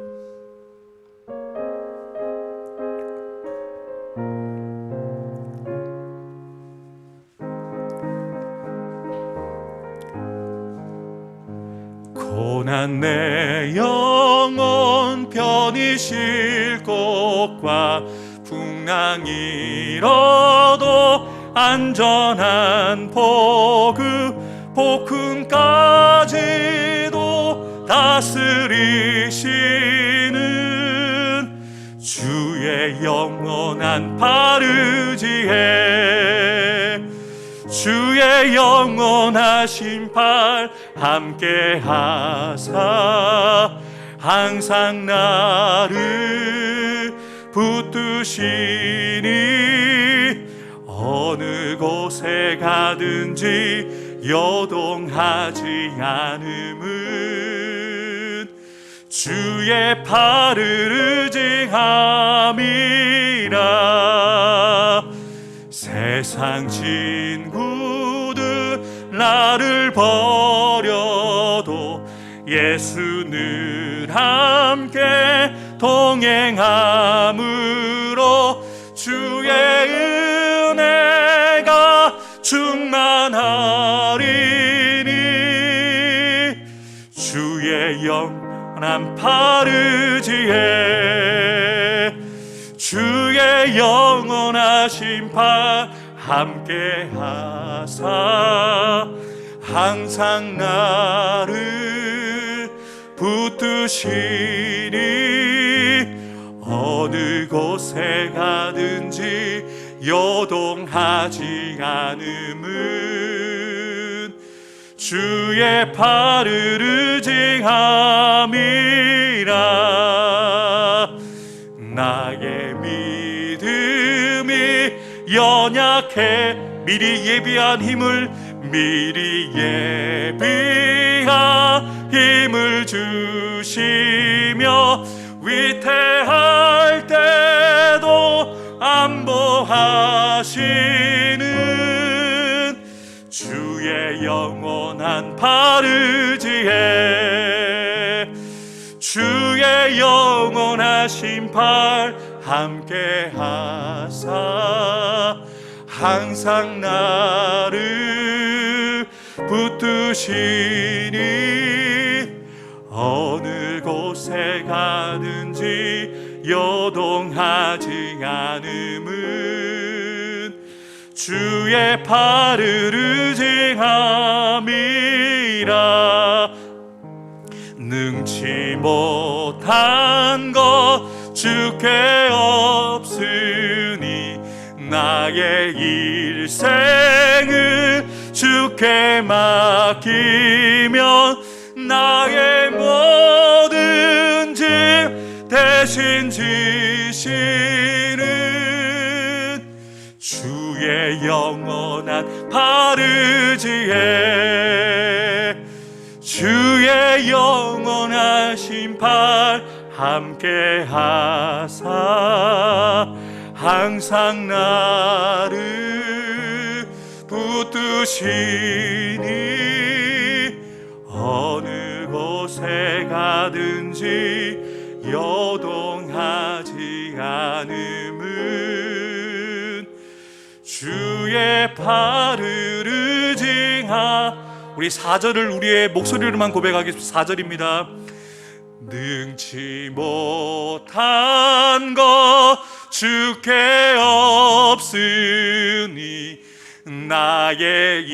고난 내 영혼 편히 쉴 곳과 풍랑 일어도 안전한 복음까지도 다스리시는 주의 영원한 바르지에 주의 영원하신 팔 함께 하사 항상 나를 붙드시니 어느 곳에 가든지 요동하지 않음은 주의 팔을 의지함이라. 세상 친구들 나를 버려도 예수 늘 함께 동행함으로 주의 은혜가 충만하리니 주의 영원한 팔의지에 주의 영원하신 팔 함께 하사 항상 나를 붙드시니 어느 곳에 가든지 요동하지 않음은 주의 팔을 의지함이라. 나의 믿음이 연약해 미리 예비한 힘을 주시며 위태할 때도 안보하시는 주의 영원한 팔의지에 주의 영원하신 팔 함께 하사 항상 나를 붙드시니 어느 곳에 가든지 요동하지 않음은 주의 팔을 의지함이라. 능치 못한 것 주께 없으니 나의 일생을 주께 맡기면 나의 모든 짐 대신 지시는 주의 영원한 팔의지에 주의 영원하신 팔 함께 하사 항상 나를 붙드시니 어느 곳에 가든지 요동하지 않음은 주의 팔을 의지하. 우리 4절을 우리의 목소리로만 고백하겠습니다. 4절입니다. 능치 못한 것 주께 없으니 나의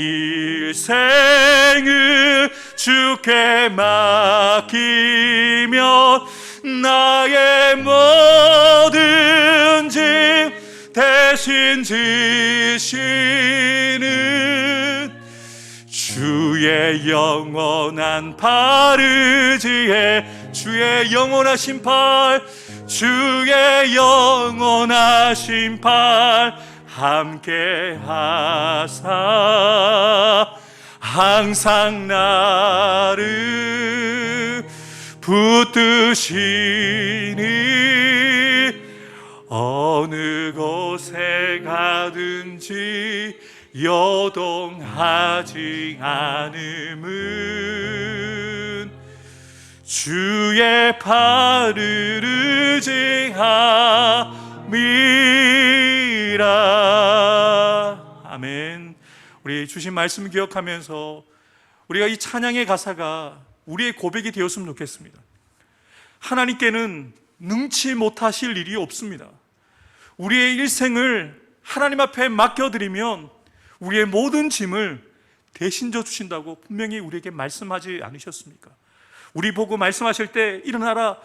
일생을 주께 맡기면 나의 모든 짐 대신 지시는 주의 영원한 팔의지에 주의 영원하신 팔 주의 영원하신 팔 함께 하사 항상 나를 붙드시니 어느 곳에 가든지 요동하지 않음은 주의 팔을 의지함이라. 아멘. 우리 주신 말씀 기억하면서 우리가 이 찬양의 가사가 우리의 고백이 되었으면 좋겠습니다. 하나님께는 능치 못하실 일이 없습니다. 우리의 일생을 하나님 앞에 맡겨드리면 우리의 모든 짐을 대신 져 주신다고 분명히 우리에게 말씀하지 않으셨습니까? 우리 보고 말씀하실 때 일어나라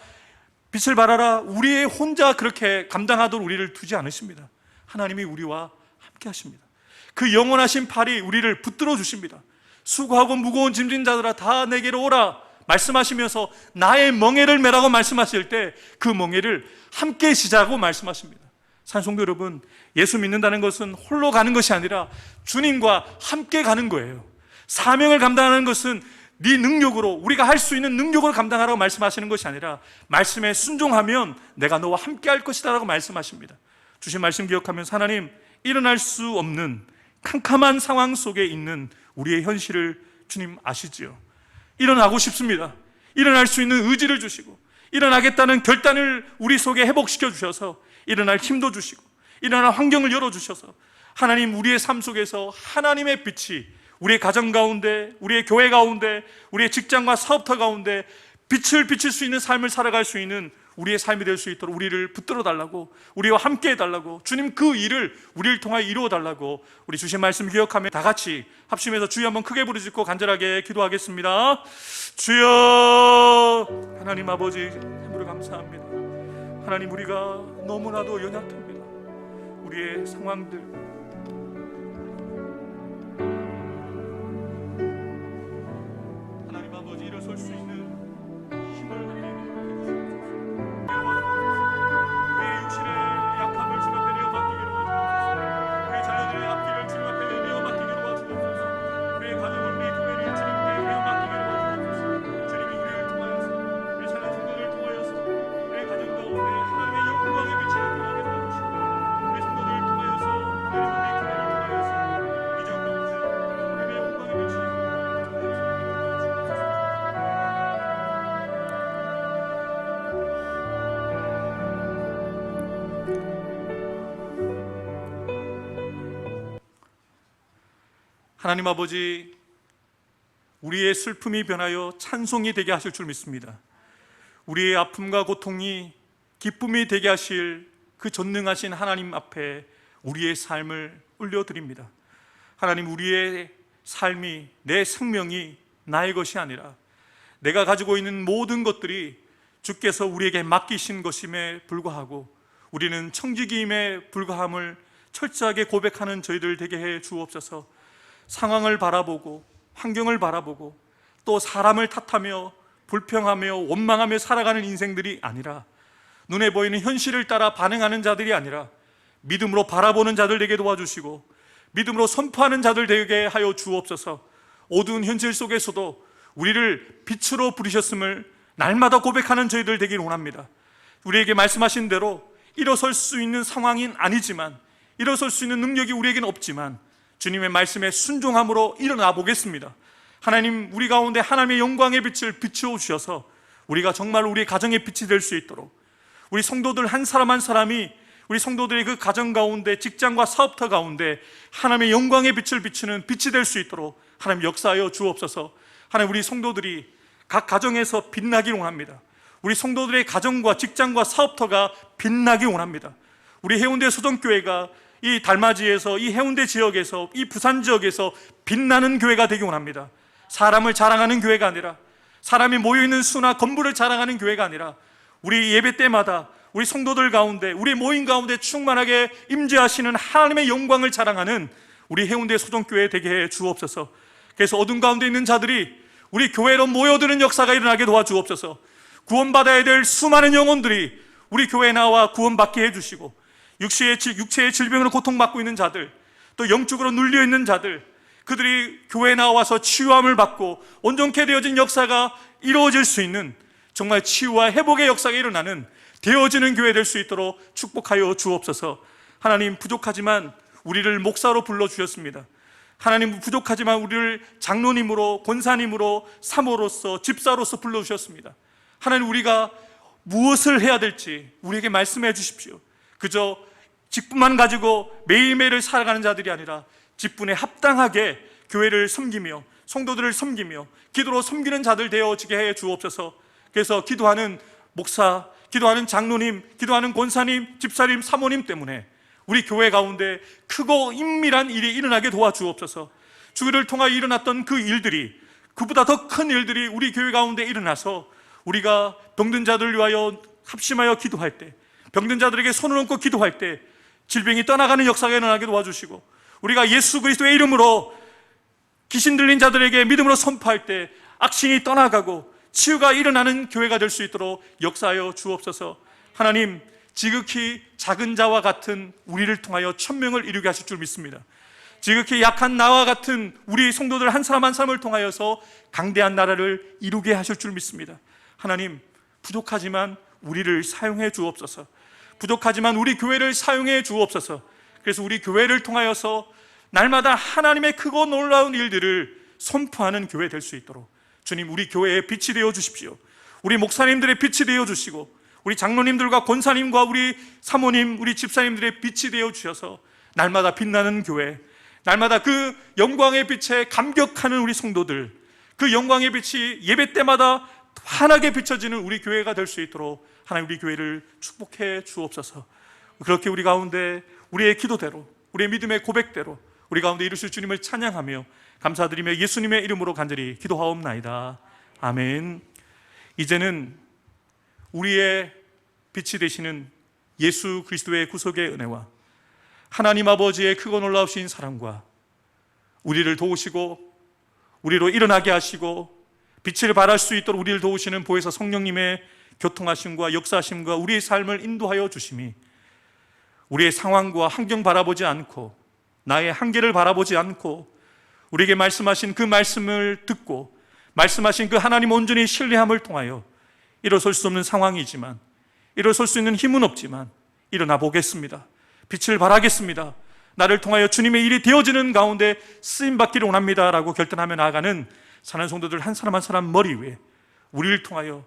빛을 발하라 우리의 혼자 그렇게 감당하도록 우리를 두지 않으십니다. 하나님이 우리와 함께 하십니다. 그 영원하신 팔이 우리를 붙들어 주십니다. 수고하고 무거운 짐진 자들아 다 내게로 오라 말씀하시면서 나의 멍에를 메라고 말씀하실 때 그 멍에를 함께 지자고 말씀하십니다. 산성도 여러분, 예수 믿는다는 것은 홀로 가는 것이 아니라 주님과 함께 가는 거예요. 사명을 감당하는 것은 네 능력으로, 우리가 할 수 있는 능력으로 감당하라고 말씀하시는 것이 아니라 말씀에 순종하면 내가 너와 함께 할 것이다 라고 말씀하십니다. 주신 말씀 기억하면서 하나님, 일어날 수 없는 캄캄한 상황 속에 있는 우리의 현실을 주님 아시지요. 일어나고 싶습니다. 일어날 수 있는 의지를 주시고 일어나겠다는 결단을 우리 속에 회복시켜 주셔서 일어날 힘도 주시고 일어날 환경을 열어주셔서 하나님 우리의 삶 속에서 하나님의 빛이 우리의 가정 가운데, 우리의 교회 가운데, 우리의 직장과 사업터 가운데 빛을 비칠 수 있는 삶을 살아갈 수 있는 우리의 삶이 될 수 있도록 우리를 붙들어 달라고, 우리와 함께 해달라고, 주님 그 일을 우리를 통하여 이루어 달라고, 우리 주신 말씀 기억하며 다 같이 합심해서 주여 한번 크게 부르짖고 간절하게 기도하겠습니다. 주여, 하나님 아버지 참으로 감사합니다. 하나님, 우리가 너무나도 연약합니다. 우리의 상황들, 하나님 아버지 일어설 수 있는 힘을 우리의 육신의 약함을 주님 앞에 내어 맡기기로 하옵소서. 우리의 자녀들의 앞길을 주님 앞에 내어 맡기기로 하옵소서. 우리의 가정을, 우리의 교회를 주님께 내어 맡기기로 하옵소서. 주님이 우리를 통하여서, 우리 자녀 성도를 통하여서 우리의 가정 가운데 하나님의 영광의 빛을 드러나게 도와주시고, 우리 성도들을 통하여서, 우리의 교회를 통하여서 이전 가운데 하나님의 영광의 빛을 하나님 아버지, 우리의 슬픔이 변하여 찬송이 되게 하실 줄 믿습니다. 우리의 아픔과 고통이 기쁨이 되게 하실 그 전능하신 하나님 앞에 우리의 삶을 올려드립니다. 하나님, 우리의 삶이, 내 생명이 나의 것이 아니라 내가 가지고 있는 모든 것들이 주께서 우리에게 맡기신 것임에 불구하고 우리는 청지기임에 불과함을 철저하게 고백하는 저희들 되게 해 주옵소서. 상황을 바라보고 환경을 바라보고 또 사람을 탓하며 불평하며 원망하며 살아가는 인생들이 아니라, 눈에 보이는 현실을 따라 반응하는 자들이 아니라 믿음으로 바라보는 자들 되게 도와주시고 믿음으로 선포하는 자들 되게 하여 주옵소서. 어두운 현실 속에서도 우리를 빛으로 부르셨음을 날마다 고백하는 저희들 되기를 원합니다. 우리에게 말씀하신 대로 일어설 수 있는 상황은 아니지만, 일어설 수 있는 능력이 우리에게는 없지만 주님의 말씀에 순종함으로 일어나 보겠습니다. 하나님, 우리 가운데 하나님의 영광의 빛을 비추어 주셔서 우리가 정말 우리의 가정의 빛이 될 수 있도록, 우리 성도들 한 사람 한 사람이 우리 성도들의 그 가정 가운데, 직장과 사업터 가운데 하나님의 영광의 빛을 비추는 빛이 될 수 있도록 하나님 역사하여 주옵소서. 하나님, 우리 성도들이 각 가정에서 빛나길 원합니다. 우리 성도들의 가정과 직장과 사업터가 빛나길 원합니다. 우리 해운대 소정교회가 이 달맞이에서, 이 해운대 지역에서, 이 부산 지역에서 빛나는 교회가 되기 원합니다. 사람을 자랑하는 교회가 아니라, 사람이 모여있는 수나 건물을 자랑하는 교회가 아니라, 우리 예배 때마다 우리 성도들 가운데, 우리 모임 가운데 충만하게 임재하시는 하나님의 영광을 자랑하는 우리 해운대 소정교회 되게 해 주옵소서. 그래서 어둠 가운데 있는 자들이 우리 교회로 모여드는 역사가 일어나게 도와주옵소서. 구원받아야 될 수많은 영혼들이 우리 교회에 나와 구원받게 해주시고, 육체의 질병으로 고통받고 있는 자들, 또 영적으로 눌려있는 자들, 그들이 교회에 나와서 치유함을 받고 온전케 되어진 역사가 이루어질 수 있는, 정말 치유와 회복의 역사가 일어나는, 되어지는 교회 될 수 있도록 축복하여 주옵소서. 하나님, 부족하지만 우리를 목사로 불러주셨습니다. 하나님, 부족하지만 우리를 장로님으로, 권사님으로, 사모로서, 집사로서 불러주셨습니다. 하나님, 우리가 무엇을 해야 될지 우리에게 말씀해 주십시오. 그저 직분만 가지고 매일매일을 살아가는 자들이 아니라 직분에 합당하게 교회를 섬기며 성도들을 섬기며 기도로 섬기는 자들 되어지게 해 주옵소서. 그래서 기도하는 목사, 기도하는 장로님, 기도하는 권사님, 집사님, 사모님 때문에 우리 교회 가운데 크고 은밀한 일이 일어나게 도와주옵소서. 주를 통하여 일어났던 그 일들이, 그보다 더 큰 일들이 우리 교회 가운데 일어나서 우리가 병든 자들을 위하여 합심하여 기도할 때, 병든 자들에게 손을 얹고 기도할 때 질병이 떠나가는 역사가 일어나게 도와주시고, 우리가 예수 그리스도의 이름으로 귀신 들린 자들에게 믿음으로 선포할 때 악신이 떠나가고 치유가 일어나는 교회가 될 수 있도록 역사하여 주옵소서. 하나님, 지극히 작은 자와 같은 우리를 통하여 천명을 이루게 하실 줄 믿습니다. 지극히 약한 나와 같은 우리 성도들 한 사람 한 사람을 통하여서 강대한 나라를 이루게 하실 줄 믿습니다. 하나님, 부족하지만 우리를 사용해 주옵소서. 부족하지만 우리 교회를 사용해 주옵소서. 그래서 우리 교회를 통하여서 날마다 하나님의 크고 놀라운 일들을 선포하는 교회 될 수 있도록 주님, 우리 교회의 빛이 되어 주십시오. 우리 목사님들의 빛이 되어 주시고, 우리 장로님들과 권사님과 우리 사모님, 우리 집사님들의 빛이 되어 주셔서 날마다 빛나는 교회, 날마다 그 영광의 빛에 감격하는 우리 성도들, 그 영광의 빛이 예배 때마다 환하게 비춰지는 우리 교회가 될 수 있도록 하나님 우리 교회를 축복해 주옵소서. 그렇게 우리 가운데 우리의 기도대로, 우리의 믿음의 고백대로 우리 가운데 이루실 주님을 찬양하며 감사드리며 예수님의 이름으로 간절히 기도하옵나이다. 아멘. 이제는 우리의 빛이 되시는 예수 그리스도의 구속의 은혜와 하나님 아버지의 크고 놀라우신 사랑과 우리를 도우시고 우리로 일어나게 하시고 빛을 발할 수 있도록 우리를 도우시는 보혜사 성령님의 교통하심과 역사하심과 우리의 삶을 인도하여 주심이 우리의 상황과 환경 바라보지 않고 나의 한계를 바라보지 않고 우리에게 말씀하신 그 말씀을 듣고 말씀하신 그 하나님 온전히 신뢰함을 통하여 일어설 수 없는 상황이지만, 일어설 수 있는 힘은 없지만 일어나 보겠습니다. 빛을 발하겠습니다. 나를 통하여 주님의 일이 되어지는 가운데 쓰임받기를 원합니다 라고 결단하며 나아가는 사는 성도들 한 사람 한 사람 머리 위에 우리를 통하여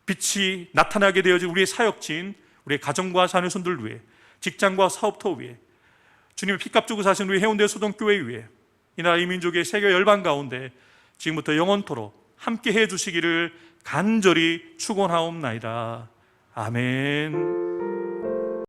빛이 나타나게 되어진 우리의 사역지인 우리의 가정과 자녀손들 위에, 직장과 사업터 위에, 주님의 피값 주고 사신 우리 해운대 소동교회 위에, 이 나라 이 민족의 세계 열방 가운데 지금부터 영원토록 함께 해 주시기를 간절히 축원하옵나이다. 아멘.